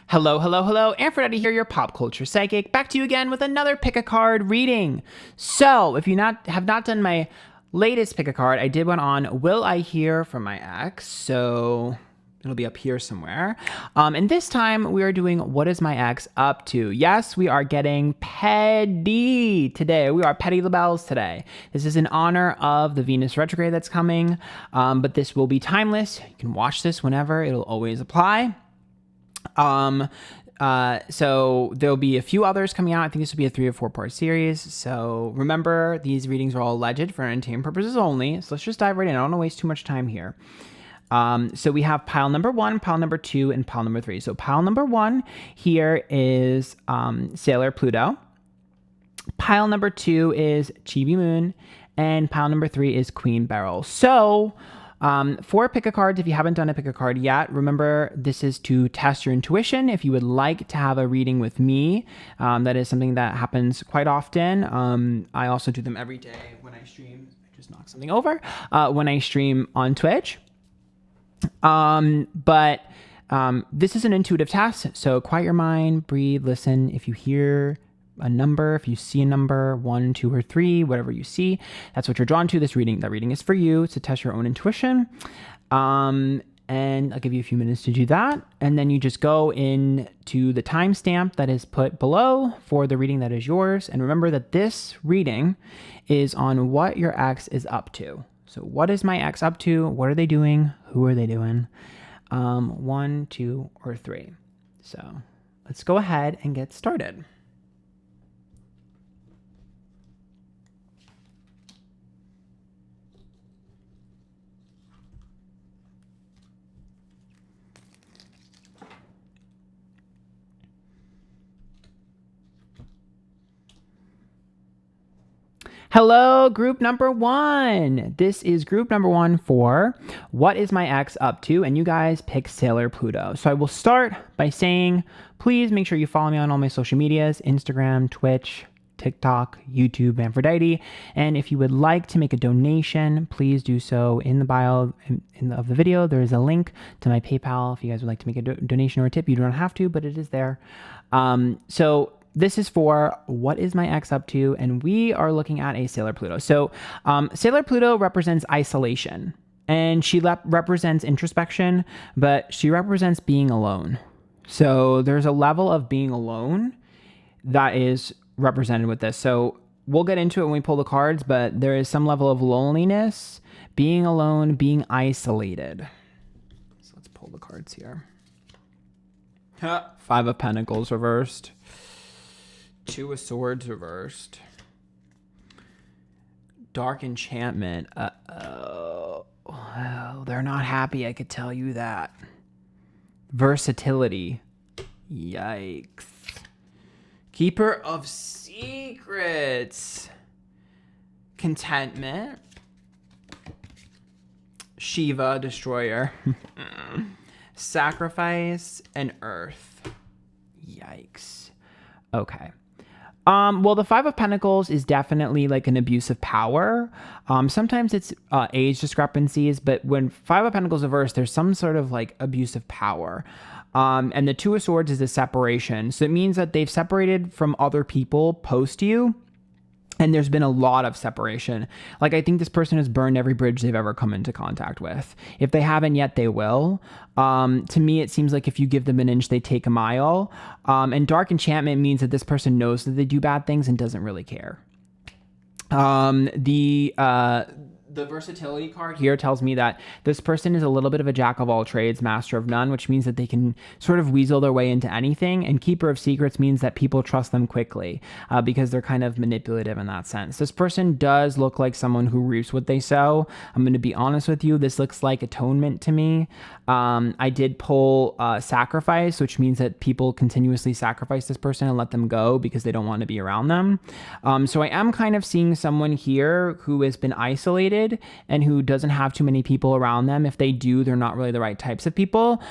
Hello, hello, hello. Antphrodite here, your pop culture psychic. Back to you again with another pick a card reading. So, if you have not done my latest pick a card, I did one on Will I Hear from My Ex. So, it'll be up here somewhere. And this time we are doing What Is My Ex Up To? Yes, we are getting petty today. We are petty labels today. This is in honor of the Venus retrograde that's coming. But this will be timeless. You can watch this whenever. It'll always apply. So there'll be a few others coming out. I think this will be a 3 or 4 part series. So remember, these readings are all alleged for entertainment purposes only. So let's just dive right in. I don't want to waste too much time here. So we have pile number 1, pile number 2, and pile number 3. So pile number 1 here is, Sailor Pluto. Pile number 2 is Chibi Moon, and pile number 3 is Queen Beryl. So, for pick a cards, if you haven't done a pick a card yet, remember this is to test your intuition. If you would like to have a reading with me, that is something that happens quite often. I also do them every day when I stream. I just knocked something over. When I stream on Twitch. But this is an intuitive test. So quiet your mind, breathe, listen. If you hear a number, if you see a number 1, 2, or 3, whatever you see, that's what you're drawn to. That reading is for you. It's to test your own intuition. And I'll give you a few minutes to do that. And then you just go into the timestamp that is put below for the reading that is yours. And remember that this reading is on what your ex is up to. So what is my ex up to? What are they doing? Who are they doing? 1, 2, or 3. So let's go ahead and get started. Hello, group number 1. This is group number 1 for What Is My Ex Up To? And you guys pick Sailor Pluto. So I will start by saying, please make sure you follow me on all my social medias, Instagram, Twitch, TikTok, YouTube, Antphrodite. And if you would like to make a donation, please do so in the bio of the video. There is a link to my PayPal. If you guys would like to make a donation or a tip, you don't have to, but it is there. So this is for What Is My Ex Up To? And we are looking at a Sailor Pluto. So Sailor Pluto represents isolation, and she represents introspection, but she represents being alone. So there's a level of being alone that is represented with this. So we'll get into it when we pull the cards, but there is some level of loneliness, being alone, being isolated. So let's pull the cards here. 5 of Pentacles reversed. 2 of Swords reversed. Dark Enchantment. Well, they're not happy, I could tell you that. Versatility. Yikes. Keeper of Secrets. Contentment. Shiva, Destroyer. Sacrifice and Earth. Yikes. Okay. Well, the 5 of Pentacles is definitely like an abuse of power. Sometimes it's age discrepancies, but when 5 of Pentacles reverse, there's some sort of like abuse of power. And the 2 of Swords is a separation. So it means that they've separated from other people post you. And there's been a lot of separation. Like, I think this person has burned every bridge they've ever come into contact with. If they haven't yet, they will. To me, it seems like if you give them an inch, they take a mile. And Dark Enchantment means that this person knows that they do bad things and doesn't really care. The versatility card here tells me that this person is a little bit of a jack of all trades, master of none, which means that they can sort of weasel their way into anything. And keeper of secrets means that people trust them quickly because they're kind of manipulative in that sense. This person does look like someone who reaps what they sow. I'm going to be honest with you. This looks like atonement to me. I did pull sacrifice, which means that people continuously sacrifice this person and let them go because they don't want to be around them. So I am kind of seeing someone here who has been isolated and who doesn't have too many people around them. If they do, they're not really the right types of people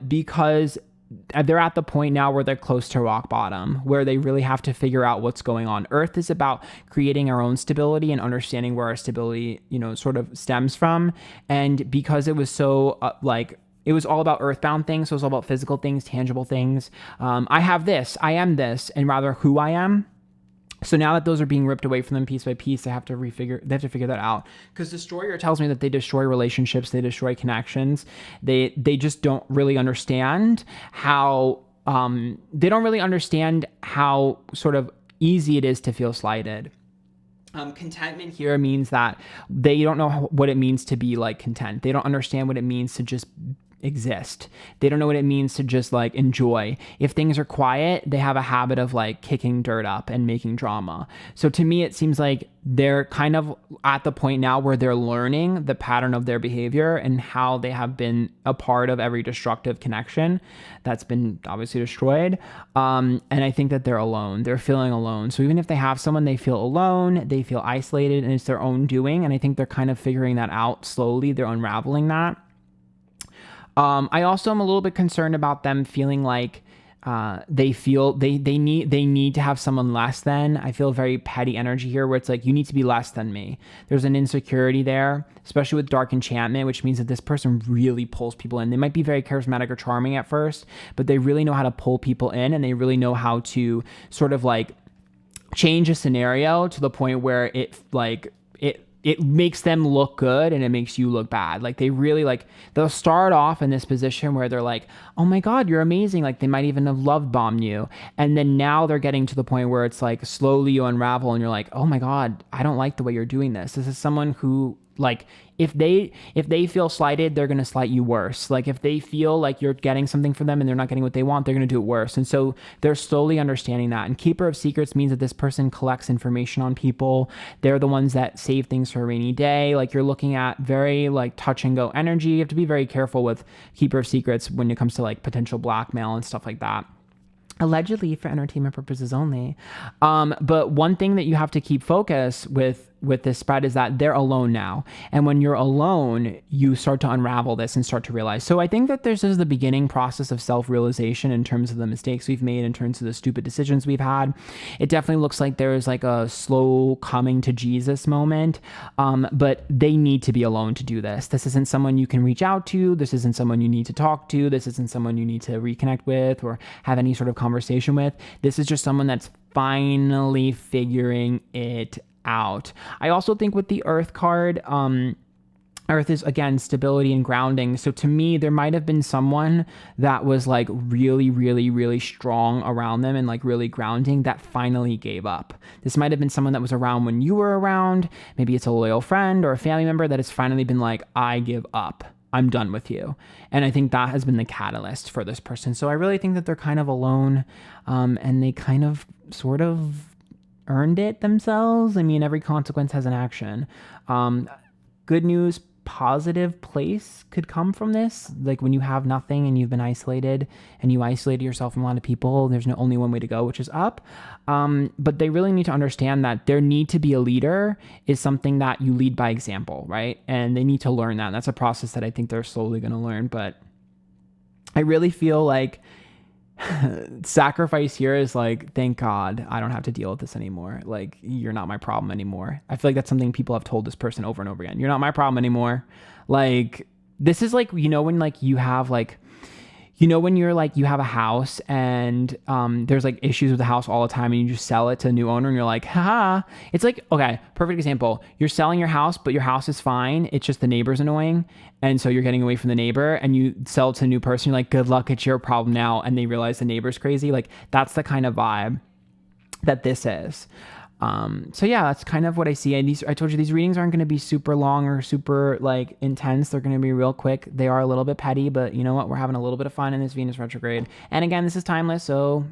because they're at the point now where they're close to rock bottom, where they really have to figure out what's going on. Earth is about creating our own stability and understanding where our stability, sort of stems from. And because it was so it was all about earthbound things. So it was all about physical things, tangible things. I have this, I am this, and rather who I am. So now that those are being ripped away from them piece by piece, they have to figure that out. Because Destroyer tells me that they destroy relationships, they destroy connections. They just don't really understand how sort of easy it is to feel slighted. Contentment here means that they don't know what it means to be like content. They don't understand what it means to just exist. They don't know what it means to just like enjoy. If things are quiet, they have a habit of like kicking dirt up and making drama. So to me, it seems like they're kind of at the point now where they're learning the pattern of their behavior and how they have been a part of every destructive connection that's been obviously destroyed. And I think that they're alone. They're feeling alone. So even if they have someone, they feel alone, they feel isolated, and it's their own doing. And I think they're kind of figuring that out slowly. They're unraveling that. I also am a little bit concerned about them feeling like they need to have someone less than. I feel very petty energy here where it's like, you need to be less than me. There's an insecurity there, especially with dark enchantment, which means that this person really pulls people in. They might be very charismatic or charming at first, but they really know how to pull people in, and they really know how to sort of like change a scenario to the point where it makes them look good and it makes you look bad. Like they really they'll start off in this position where they're like, oh my God, you're amazing. Like they might even have love bombed you. And then now they're getting to the point where it's like slowly you unravel and you're like, oh my God, I don't like the way you're doing this. This is someone who like, if they feel slighted, they're going to slight you worse. Like if they feel like you're getting something from them and they're not getting what they want, they're going to do it worse. And so they're slowly understanding that. And Keeper of Secrets means that this person collects information on people. They're the ones that save things for a rainy day. Like you're looking at very like touch and go energy. You have to be very careful with Keeper of Secrets when it comes to like potential blackmail and stuff like that. Allegedly for entertainment purposes only. But one thing that you have to keep focus with this spread is that they're alone now. And when you're alone, you start to unravel this and start to realize. So I think that this is the beginning process of self-realization in terms of the mistakes we've made, in terms of the stupid decisions we've had. It definitely looks like there's like a slow coming to Jesus moment. But they need to be alone to do this. This isn't someone you can reach out to. This isn't someone you need to talk to. This isn't someone you need to reconnect with or have any sort of conversation with. This is just someone that's finally figuring it out. I also think with the Earth card, Earth is, again, stability and grounding. So to me, there might have been someone that was like really, really, really strong around them and like really grounding that finally gave up. This might have been someone that was around when you were around. Maybe it's a loyal friend or a family member that has finally been like, I give up. I'm done with you. And I think that has been the catalyst for this person. So I really think that they're kind of alone, and they kind of sort of earned it themselves. I mean, every consequence has an action. Good news, positive place could come from this. Like when you have nothing and you've been isolated and you isolated yourself from a lot of people, there's only one way to go, which is up. But they really need to understand that their need to be a leader is something that you lead by example, right? And they need to learn that. And that's a process that I think they're slowly going to learn. But I really feel like sacrifice here is like, thank God I don't have to deal with this anymore. Like, you're not my problem anymore. I feel like that's something people have told this person over and over again. You're not my problem anymore. Like, this is like, when like you have like, when you're like, you have a house and there's like issues with the house all the time and you just sell it to a new owner and you're like, haha. It's like, okay, perfect example. You're selling your house, but your house is fine. It's just the neighbor's annoying. And so you're getting away from the neighbor and you sell it to a new person. You're like, good luck. It's your problem now. And they realize the neighbor's crazy. Like that's the kind of vibe that this is. So yeah, that's kind of what I see. And I told you these readings aren't going to be super long or super like intense. They're going to be real quick. They are a little bit petty, but you know what? We're having a little bit of fun in this Venus retrograde. And again, this is timeless. So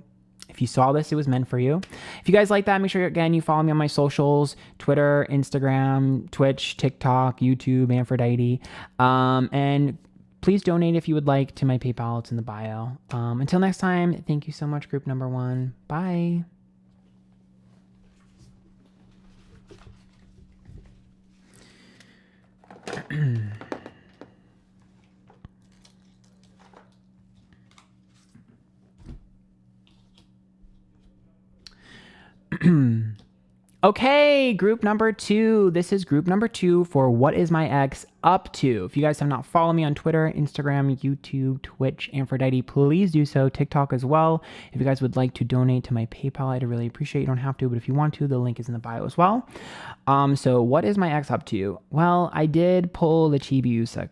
if you saw this, it was meant for you. If you guys like that, make sure again, you follow me on my socials, Twitter, Instagram, Twitch, TikTok, YouTube, Antphrodite. And please donate if you would like to my PayPal. It's in the bio. Until next time, thank you so much, group number 1. Bye. Okay, group number 2. This is group number 2 for what is my ex up to. If you guys have not followed me on Twitter, Instagram, YouTube, Twitch, Antphrodite, please do so. TikTok as well. If you guys would like to donate to my PayPal, I'd really appreciate it. You don't have to, but if you want to, the link is in the bio as well. So what is my ex up to? Well, I did pull the Chibiusa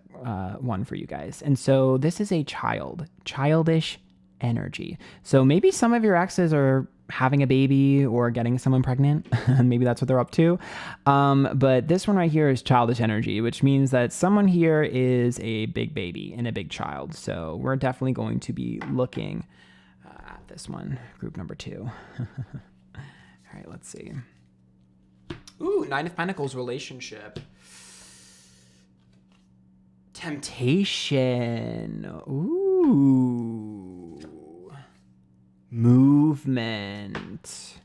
one for you guys. And so this is a childish energy. So maybe some of your exes are having a baby or getting someone pregnant. Maybe that's what they're up to. But this one right here is childish energy, which means that someone here is a big baby and a big child. So we're definitely going to be looking at this one, group number 2. All right, let's see. Ooh, 9 of Pentacles relationship. Temptation. Ooh. Movement.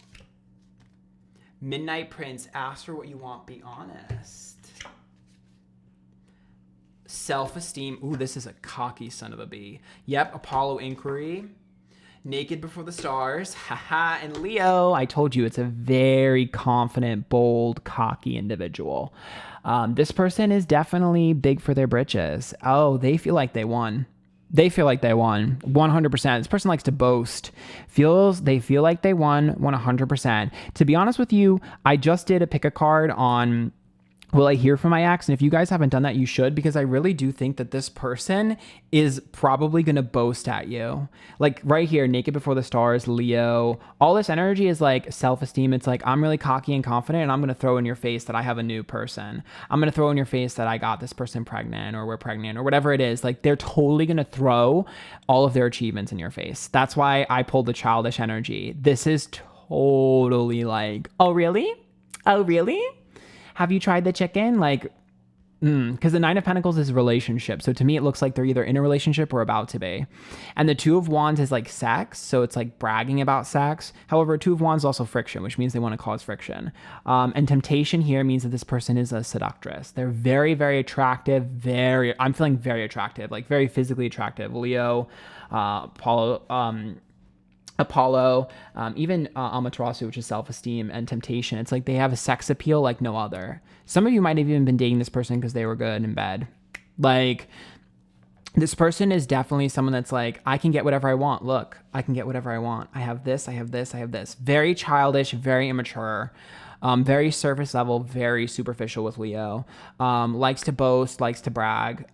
Midnight Prince, ask for what you want, be honest. Self-esteem. Ooh, this is a cocky son of a bee. Yep, Apollo inquiry. Naked before the stars. Haha. And Leo, I told you, it's a very confident, bold, cocky individual. This person is definitely big for their britches. Oh, they feel like they won. They feel like they won 100%. This person likes to boast. They feel like they won 100%. To be honest with you, I just did a pick a card on will I hear from my ex? And if you guys haven't done that, you should, because I really do think that this person is probably going to boast at you. Like right here, naked before the stars, Leo, all this energy is like self-esteem. It's like, I'm really cocky and confident and I'm going to throw in your face that I have a new person. I'm going to throw in your face that I got this person pregnant or we're pregnant or whatever it is. Like they're totally going to throw all of their achievements in your face. That's why I pulled the childish energy. This is totally like, oh, really? Oh, really? Have you tried the chicken? Like, because the 9 of Pentacles is relationship. So to me, it looks like they're either in a relationship or about to be. And the 2 of Wands is like sex. So it's like bragging about sex. However, 2 of Wands is also friction, which means they want to cause friction. And temptation here means that this person is a seductress. They're very, very attractive. I'm feeling very attractive, like very physically attractive. Leo, Apollo, even Amaterasu, which is self-esteem, and temptation. It's like they have a sex appeal like no other. Some of you might have even been dating this person because they were good in bed. Like, this person is definitely someone that's like, I can get whatever I want. Look, I can get whatever I want. I have this, I have this, I have this. Very childish, very immature. Very surface level, very superficial with Leo. Likes to boast, likes to brag.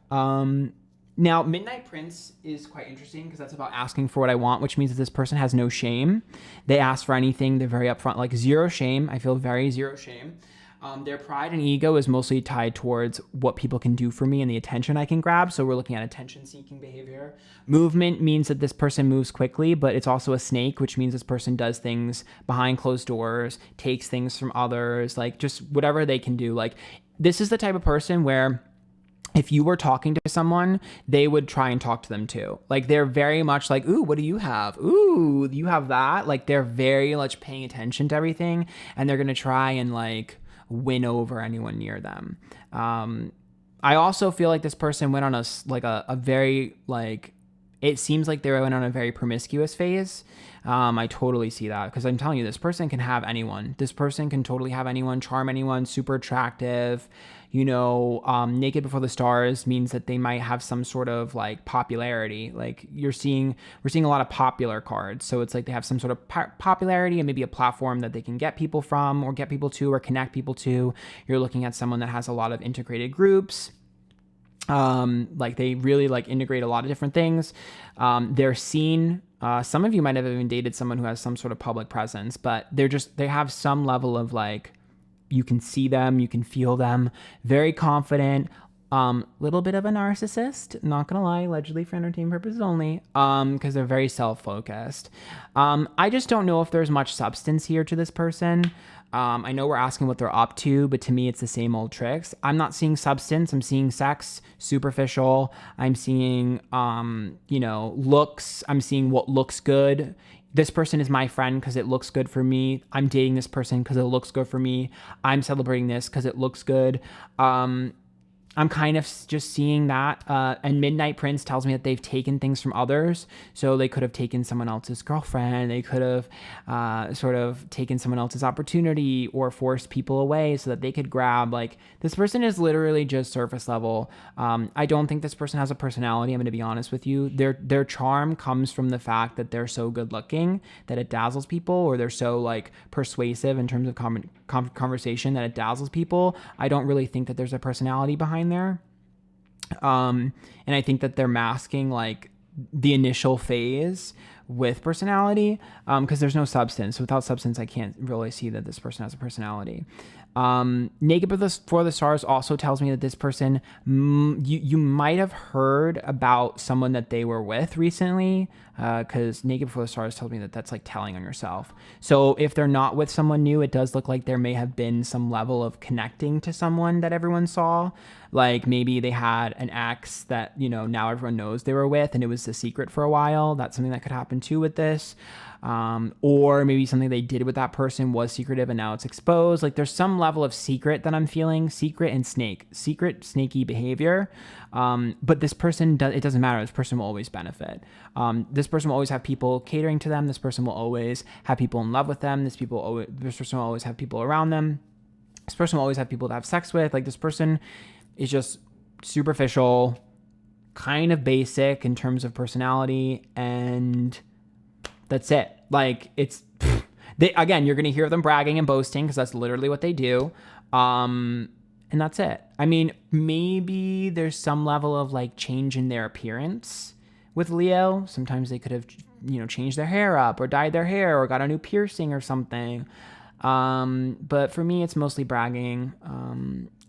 Now, Midnight Prince is quite interesting because that's about asking for what I want, which means that this person has no shame. They ask for anything. They're very upfront, like zero shame. I feel very zero shame. Their pride and ego is mostly tied towards what people can do for me and the attention I can grab. So we're looking at attention-seeking behavior. Movement means that this person moves quickly, but it's also a snake, which means this person does things behind closed doors, takes things from others, like just whatever they can do. Like, this is the type of person where if you were talking to someone, they would try and talk to them too. Like they're very much like, ooh, what do you have? Ooh, you have that? Like they're very much paying attention to everything and they're going to try and like win over anyone near them. I also feel like this person went on a very like, it seems like they went on a very promiscuous phase. I totally see that because I'm telling you, this person can have anyone. This person can totally have anyone, charm anyone, super attractive. You know, naked before the stars means that they might have some sort of like popularity. Like we're seeing a lot of popular cards. So it's like they have some sort of popularity and maybe a platform that they can get people from or get people to or connect people to. You're looking at someone that has a lot of integrated groups. Like they really like integrate a lot of different things. They're seen. Some of you might have even dated someone who has some sort of public presence, but they have some level of like, you can see them, you can feel them, very confident, little bit of a narcissist, not gonna lie, allegedly for entertainment purposes only, because they're very self-focused. I just don't know if there's much substance here to this person. I know we're asking what they're up to, but to me, it's the same old tricks. I'm not seeing substance. I'm seeing sex, superficial. I'm seeing, looks. I'm seeing what looks good. This person is my friend because it looks good for me. I'm dating this person because it looks good for me. I'm celebrating this because it looks good. I'm kind of just seeing that. And Midnight Prince tells me that they've taken things from others. So they could have taken someone else's girlfriend. They could have sort of taken someone else's opportunity or forced people away so that they could grab. Like, this person is literally just surface level. I don't think this person has a personality. I'm going to be honest with you. Their charm comes from the fact that they're so good looking that it dazzles people, or they're so like persuasive in terms of conversation that it dazzles people. I don't really think that there's a personality behind there. And I think that they're masking like the initial phase with personality, because there's no substance. So without substance, I can't really see that this person has a personality. Naked for the Stars also tells me that this person, you might have heard about someone that they were with recently, because Naked Before the Stars tells me that that's like telling on yourself. So if they're not with someone new, it does look like there may have been some level of connecting to someone that everyone saw. Like maybe they had an ex that, you know, now everyone knows they were with and it was a secret for a while. That's something that could happen too with this. Or maybe something they did with that person was secretive and now it's exposed. Like there's some level of secret that I'm feeling, secret and snaky behavior. But this person, it doesn't matter. This person will always benefit. This person will always have people catering to them. This person will always have people in love with them. This person will always have people around them. This person will always have people to have sex with. Like this person is just superficial, kind of basic in terms of personality, and that's it. Like again, you're going to hear them bragging and boasting because that's literally what they do. And that's it. I mean, maybe there's some level of like change in their appearance with Leo. Sometimes they could have, you know, changed their hair up or dyed their hair or got a new piercing or something. But for me, it's mostly bragging.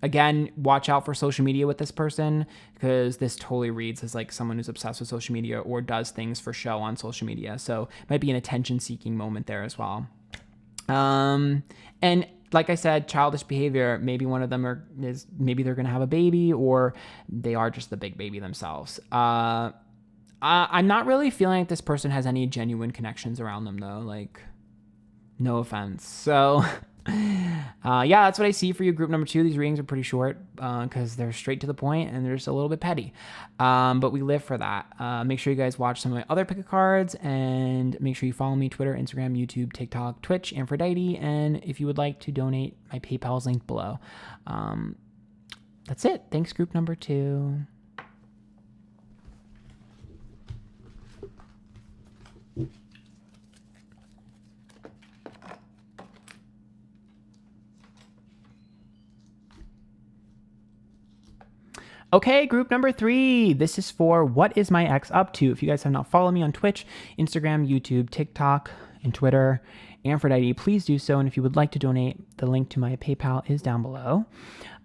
Again, watch out for social media with this person, because this totally reads as like someone who's obsessed with social media or does things for show on social media. So it might be an attention-seeking moment there as well. And like I said, childish behavior. Maybe one of them maybe they're going to have a baby, or they are just the big baby themselves. I'm not really feeling like this person has any genuine connections around them though. Like, no offense. So yeah, that's what I see for you, group number 2. These readings are pretty short because they're straight to the point and they're just a little bit petty. But we live for that. Make sure you guys watch some of my other pick a cards, and make sure you follow me Twitter, Instagram, YouTube, TikTok, Twitch, Antphrodite. And if you would like to donate, my PayPal is linked below. That's it. Thanks, group number 2. Okay, group number 3. This is for what is my ex up to? If you guys have not followed me on Twitch, Instagram, YouTube, TikTok, and Twitter, Antphrodite, please do so. And if you would like to donate, the link to my PayPal is down below.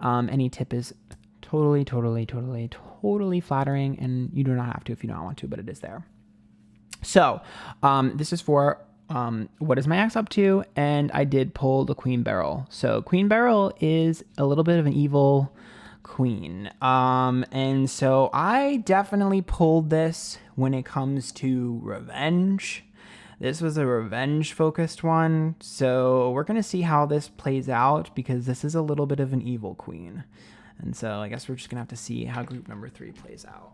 Any tip is totally flattering, and you do not have to if you don't want to, but it is there. So this is for what is my ex up to? And I did pull the Queen Beryl. So Queen Beryl is a little bit of an evil queen. And so I definitely pulled this when it comes to revenge. This was a revenge focused one. So we're going to see how this plays out, because this is a little bit of an evil queen. And so I guess we're just going to have to see how group number 3 plays out.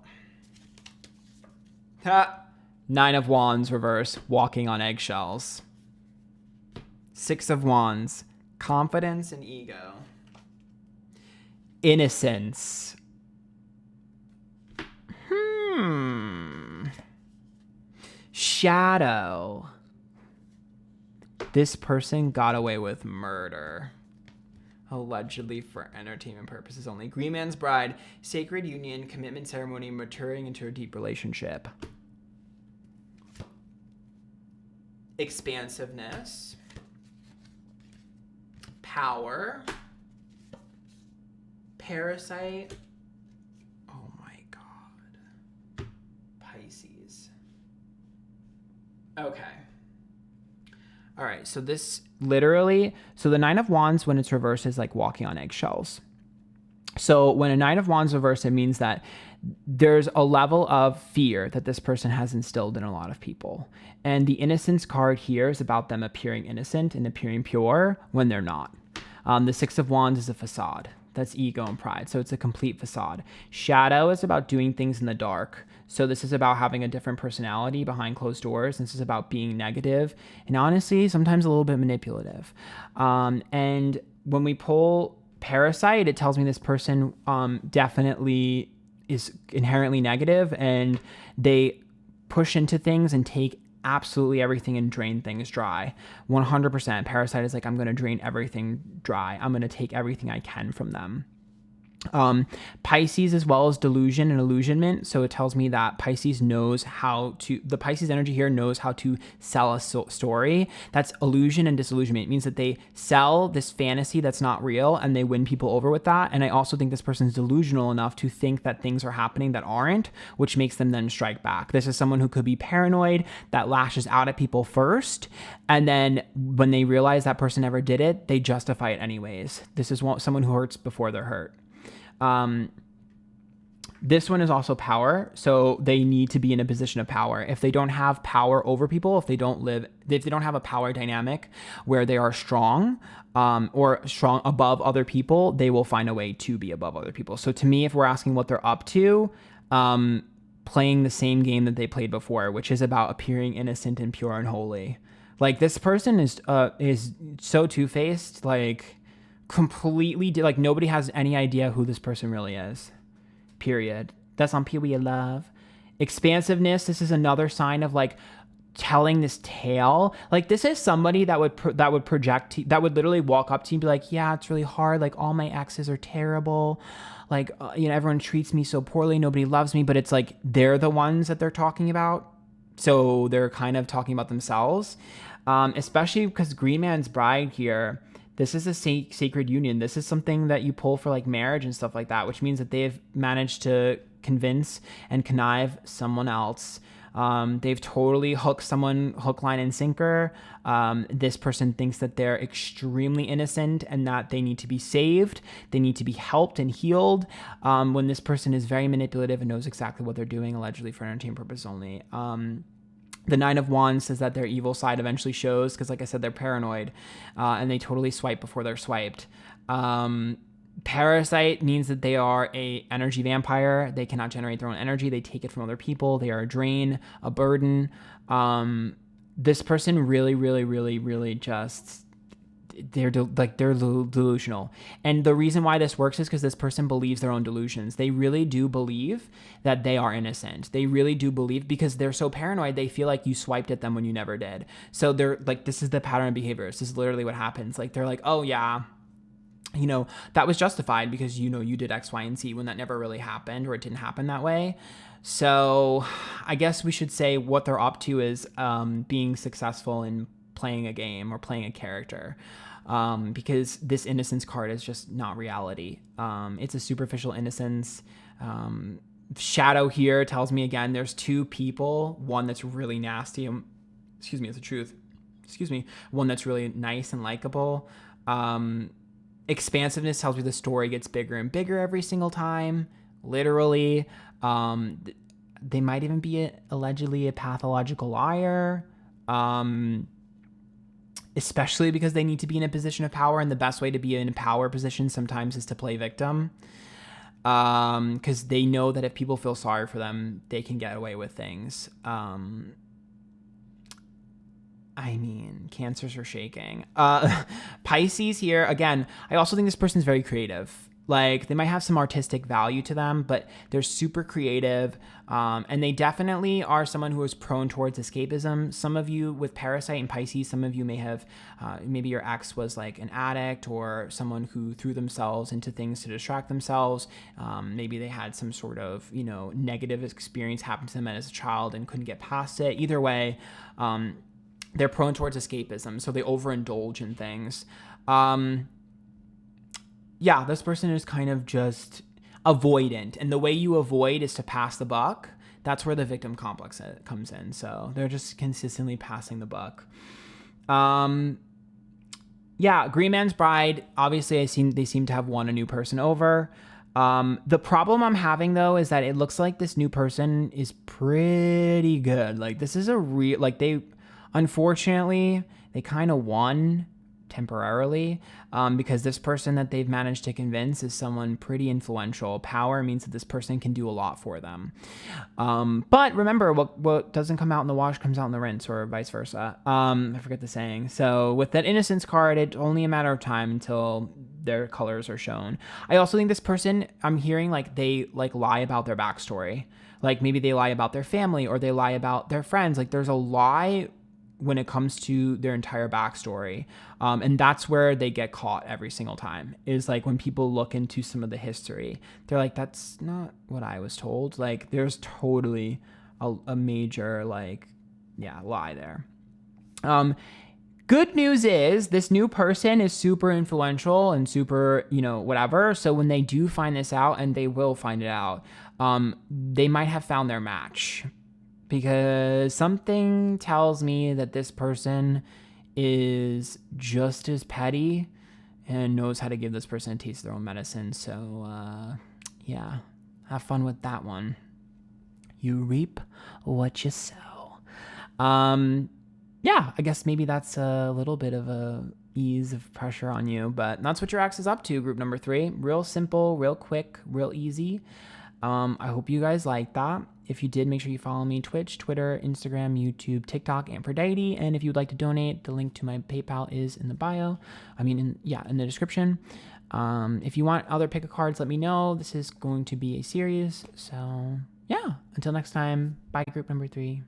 Nine of Wands reverse, walking on eggshells. 6 of Wands, confidence and ego. Innocence. Shadow. This person got away with murder, allegedly for entertainment purposes only. Green Man's Bride, sacred union, commitment ceremony, maturing into a deep relationship. Expansiveness. Power. Parasite. Oh my God. Pisces. Okay. All right. So this literally, so the 9 of Wands when it's reversed is like walking on eggshells. So when a 9 of Wands reversed, it means that there's a level of fear that this person has instilled in a lot of people. And the innocence card here is about them appearing innocent and appearing pure when they're not. The 6 of Wands is a facade. That's ego and pride. So it's a complete facade. Shadow is about doing things in the dark. So this is about having a different personality behind closed doors. This is about being negative and honestly, sometimes a little bit manipulative. And when we pull Parasite, it tells me this person definitely is inherently negative, and they push into things and take absolutely everything and drain things dry. 100%. Parasite is like, I'm going to drain everything dry. I'm going to take everything I can from them. Pisces as well as delusion and illusionment. So it tells me that Pisces knows how to, the Pisces energy here knows how to sell a story. That's illusion and disillusionment. It means that they sell this fantasy that's not real and they win people over with that. And I also think this person's delusional enough to think that things are happening that aren't, which makes them then strike back. This is someone who could be paranoid, that lashes out at people first. And then when they realize that person never did it, they justify it anyways. This is someone who hurts before they're hurt. This one is also power. So they need to be in a position of power. If they don't have power over people, if they don't have a power dynamic where they are strong, or strong above other people, they will find a way to be above other people. So to me, if we're asking what they're up to, playing the same game that they played before, which is about appearing innocent and pure and holy. Like this person is so two-faced, like completely, like nobody has any idea who this person really is. Period. That's on period love. Expansiveness. This is another sign of like telling this tale. Like this is somebody that would project, that would literally walk up to you and be like, yeah, it's really hard. Like all my exes are terrible. Like, everyone treats me so poorly. Nobody loves me, but it's like, they're the ones that they're talking about. So they're kind of talking about themselves. Especially because Green Man's Bride here, this is a sacred union. This is something that you pull for like marriage and stuff like that, which means that they've managed to convince and connive someone else. They've totally hooked someone hook, line, and sinker. This person thinks that they're extremely innocent and that they need to be saved. They need to be helped and healed. When this person is very manipulative and knows exactly what they're doing, allegedly for entertainment purpose only. The Nine of Wands says that their evil side eventually shows because, like I said, they're paranoid and they totally swipe before they're swiped. Parasite means that they are a energy vampire. They cannot generate their own energy. They take it from other people. They are a drain, a burden. This person really, really, really, really just... they're delusional. And the reason why this works is because this person believes their own delusions. They really do believe that they are innocent. They really do believe, because they're so paranoid, they feel like you swiped at them when you never did. So they're like, this is the pattern of behaviors. This is literally what happens. Like, they're like, oh yeah, that was justified because, you did X, Y, and Z, when that never really happened, or it didn't happen that way. So I guess we should say what they're up to is being successful in playing a game or playing a character, because this innocence card is just not reality. It's a superficial innocence. Shadow here tells me, again, there's two people, one that's really nasty, it's the truth, one that's really nice and likable. Expansiveness tells me the story gets bigger and bigger every single time, literally. They might even be allegedly a pathological liar. Especially because they need to be in a position of power, and the best way to be in a power position sometimes is to play victim, because they know that if people feel sorry for them, they can get away with things. Cancers are shaking. Pisces here, again, I also think this person's very creative. Like, they might have some artistic value to them, but they're super creative. And they definitely are someone who is prone towards escapism. Some of you with Parasite and Pisces, some of you may have, maybe your ex was like an addict or someone who threw themselves into things to distract themselves. Maybe they had some sort of, negative experience happen to them as a child and couldn't get past it. Either way, they're prone towards escapism. So they overindulge in things. Yeah, this person is kind of just avoidant. And the way you avoid is to pass the buck. That's where the victim complex comes in. So they're just consistently passing the buck. Yeah, Green Man's Bride, obviously they seem to have won a new person over. The problem I'm having, though, is that it looks like this new person is pretty good. Like, this is unfortunately, they kind of won temporarily, because this person that they've managed to convince is someone pretty influential. Power means that this person can do a lot for them. But remember, what doesn't come out in the wash comes out in the rinse, or vice versa. I forget the saying. So with that innocence card, it's only a matter of time until their colors are shown. I also think this person, I'm hearing like they like lie about their backstory. Like maybe they lie about their family, or they lie about their friends. Like there's a lie when it comes to their entire backstory. And that's where they get caught every single time, is like when people look into some of the history, they're like, that's not what I was told. Like there's totally a major lie there. Good news is this new person is super influential and super, whatever. So when they do find this out, and they will find it out, they might have found their match, because something tells me that this person is just as petty and knows how to give this person a taste of their own medicine. So, have fun with that one. You reap what you sow. I guess maybe that's a little bit of a ease of pressure on you, but that's what your ex is up to, group number 3. Real simple, real quick, real easy. I hope you guys like that. If you did, make sure you follow me: Twitch, Twitter, Instagram, YouTube, TikTok, Antphrodite. And if you'd like to donate, the link to my PayPal is in the bio. In the description. If you want other pick a cards, let me know. This is going to be a series. So until next time, bye, group number 3.